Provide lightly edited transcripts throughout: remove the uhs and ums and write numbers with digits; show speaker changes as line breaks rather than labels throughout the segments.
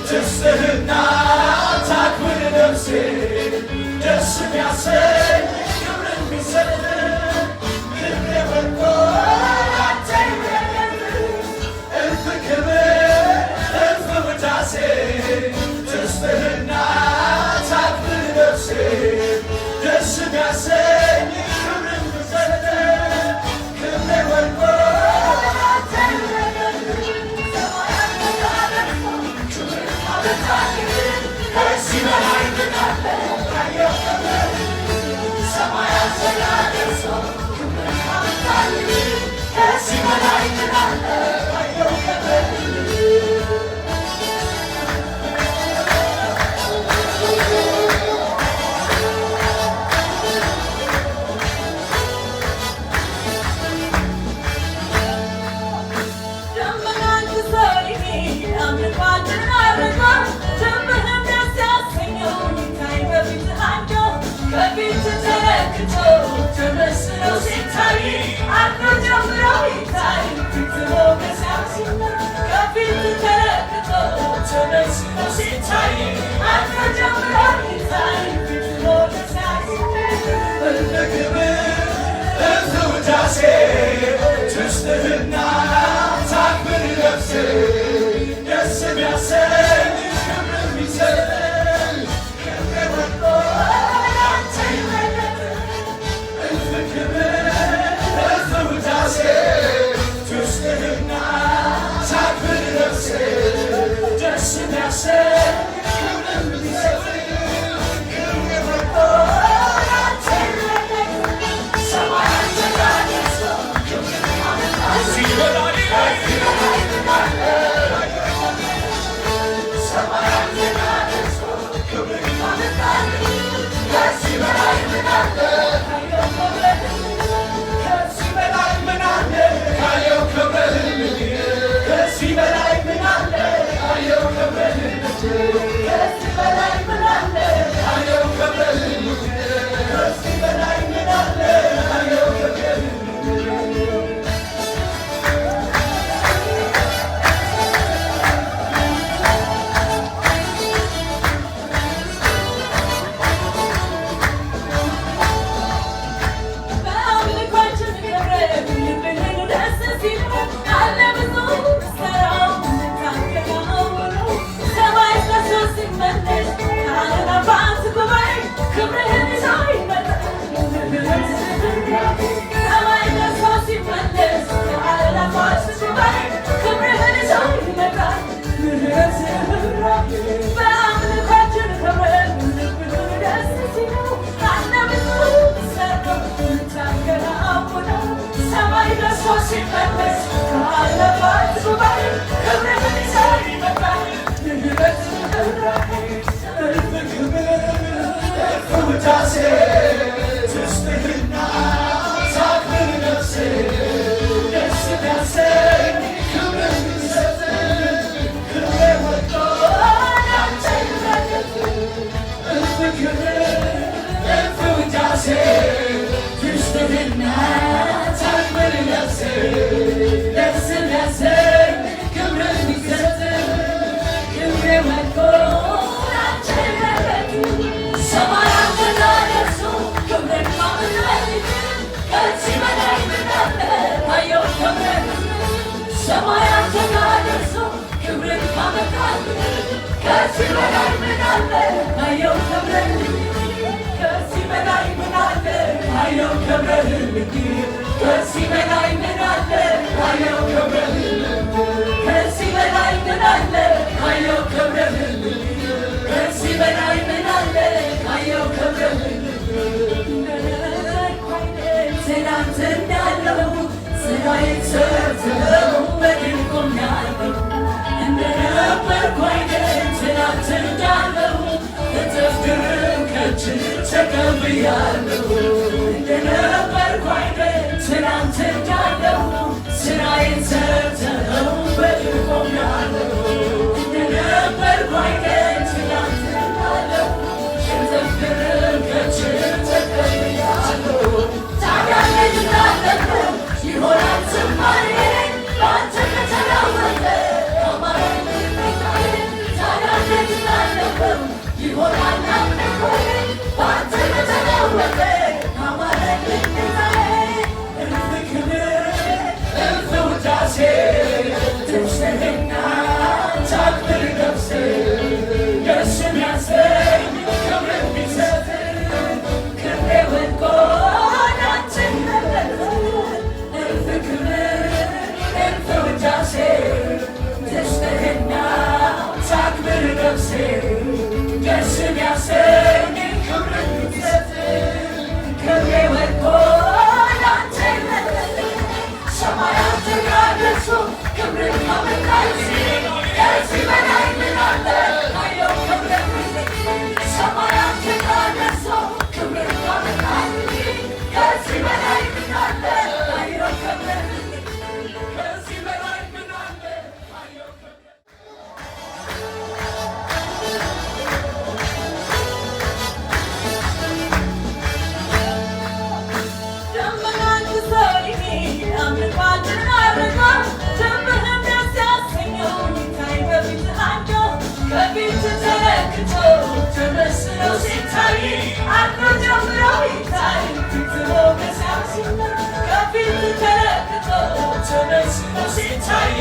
ትስትህና ታክብር ነፍሴ ደስ የሚያሰኝ ክብርን ቢሰጥ ክብሬ ወድቆ አንተ ይውደድ እልፍ ክብር እልፍ ውዳሴ ትስትህና ታክብር ነፍሴ ደስ የሚያሰኝ ክብርን ቢሰጥ ክብሬ ወድቆ ትስትህና ታክብር ነፍሴ ደስ የሚያሰኝ ክብርን ቢሰጥ ክብሬ ወድቆ አንተ ይውደድ እልፍ ክብር እልፍ ውዳሴ ትስትህና ታክብር ነፍሴ ደስ የሚያሰኝ ክብርን ቢሰጥ ክብሬ ወድቆ አንተ ይውደድ ሰማያት ተጋደሰ ትስትህና ታክብር ነፍሴ ደስ የሚያሰኝ ክብርን ቢሰጥ ክብሬ ወድቆ አንተ ይውደድ እልፍ ክብር እልፍ ውዳሴ ትስትህና ታክብር ነፍሴ ደስ የሚያሰኝ ክብርን ቢሰጥ ክብሬ ወድቆ አንተ ይውደድ ሰማያት ተጋደሱ ክብርን ማመልከት ከዚህ በላይ ምን አለ አየሁ ክብርን ሰማያት ተጋደሱ ክብርን ማመልከት ከዚህ በላይ ምን አለ አየሁ ክብርን ከዚህ በላይ ምን አለ አየሁ ክብርን ከዚህ በላይ ምን አለ አየሁ ክብርን ከዚህ በላይ ምን አለ አየሁ ክብርን ከዚህ በላይ ምን አለ አየሁ ክብርን ትናንት እንዳለው ስራዬን ሰርተው በድል ቆሜያለሁ እንደነበርኩ አይነት ትናንት እንዳለው እጥፍ ድርብ ከእጅህ ተቀብያለሁ እንደነበርኩ አይነት ትናንት እንዳለው ስራዬን ሰርተው በድል ቆሜያለሁ እንደነበርኩ አይነት ትናንት እንዳለው እጥፍ ድርብ ከእጅህ ተቀብያለሁ ታዲያ ይሆናል ዝማሬ በአንተ ከተለወጠ አማረኝ በፊት ተረክቶ ተመስሎ ሲታይ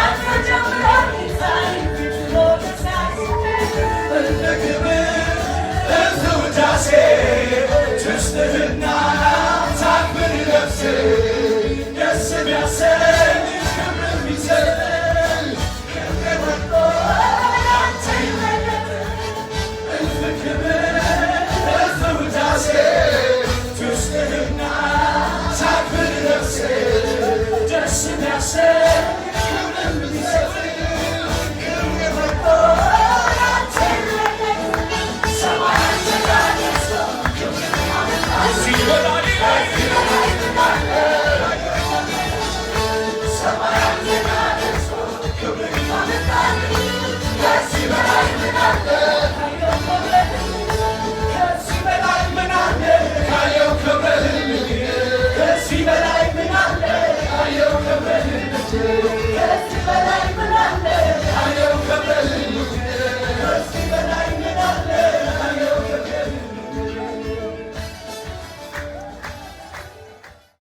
አንተ ጀምረህ